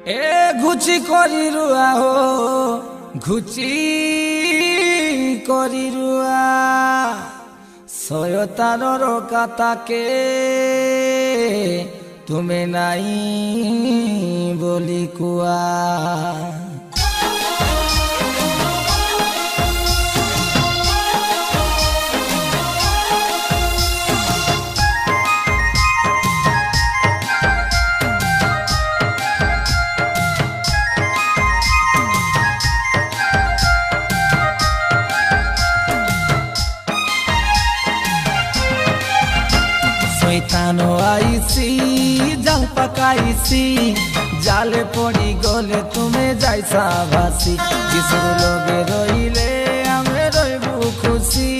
ए घुची करी रुआ हो घुची करी रुआ शयतानर काताके तुमे नाई बोली कुआ शैतानो आईसी जाल पकाईसी जाले पड़ी गले तुम्हें जाइसा भासी किसर लगे रहिले आमे रहिबु खुशी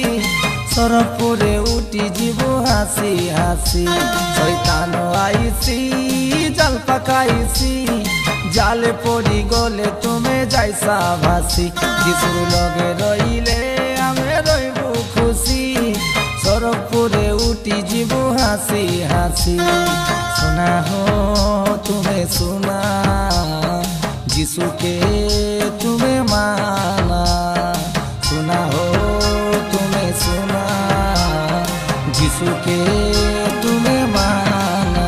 सरपुरे उठी जीवु हासी हासी शैतानो आईसी जाल पकाईसी जाले पड़ी गले तुम्हें जाइसा भासी किसर लगे रहिले आमे रहिबु खुशी सरपुरे उठी जीवु हासी हासी सुना हो तुम्हें सुना जिसु के तुम्हें माना सुना हो तुम्हें सुना जिसु के तुम्हें माना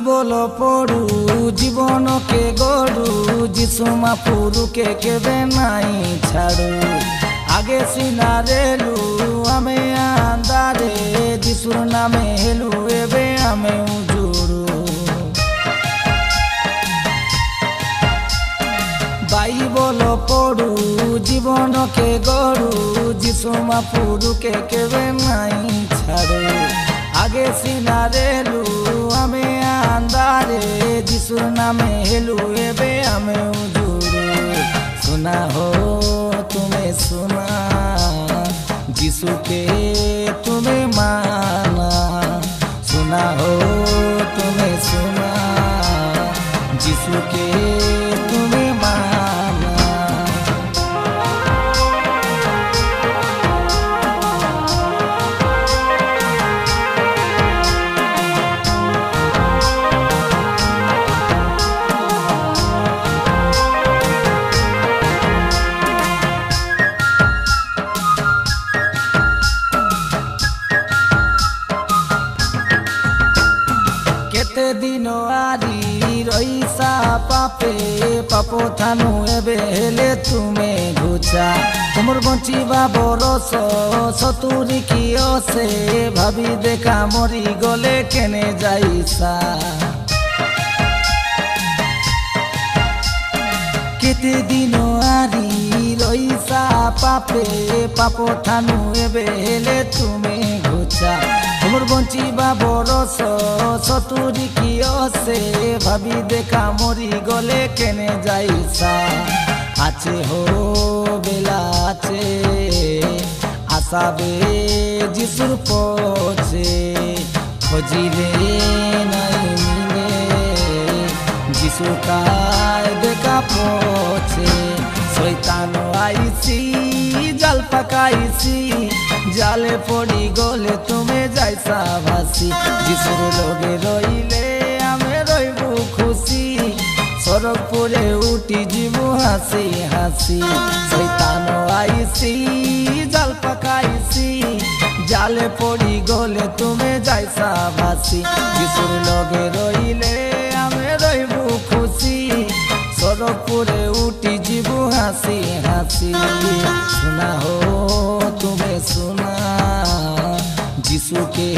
बोलो पड़ू जीवन के गड़ू जिसु महापुरु के केबे नाई छाड़ू आगे सीना रेलू आमे आंदारे जिसुर नामे हेलू एबे आमे उजुड़ू बाई बोलो पड़ू जीवन के गड़ू जिसु महापुरु के केबे नाई छाड़ू आगे सीना रेलू आमे आंदारे जिसुर नामे हेलू एबे आमे उजुड़ू सुना हो तुम्हें सुना जिसु के तुम्हें माना सुना हो तुम्हें सुना जिसु के तुम्हें माना केते दिनो आरी रईसा पापे पापो थानु एबे हेले तुमे घुचा तुमर बंचिबा बरस सतुरी कियसे भाबी देखा मरी गले केने जाइसा केते दिनो आरी रईसा पापे पापो थानु एबे हेले तुमे घुचा तुमर बंचिबा बरस सतुरी कियसे भाबी देखा मरी गले केने जाइसा आचे हो बेला आचे आसाबे जिसुर पछे खोजिले नाई मिले जिसु काय देखा पछे शैतानो आईसी जाल पकाईसी जाले पड़ी गले तुम्हें जाइसा भासी जिसुर लगे रहिले आमे रहिबु खुशी सरपुरे उठी जीवु हासी हासी शैतानो आईसी जाल पकाईसी जाले पड़ी गले तुम्हें जाइसा भासी जिसुर लगे रहिले आमे रहिबु खुशी सरपुरे उठी जीवु हासी हासी सुना हो तुम्हें सुना जिसु के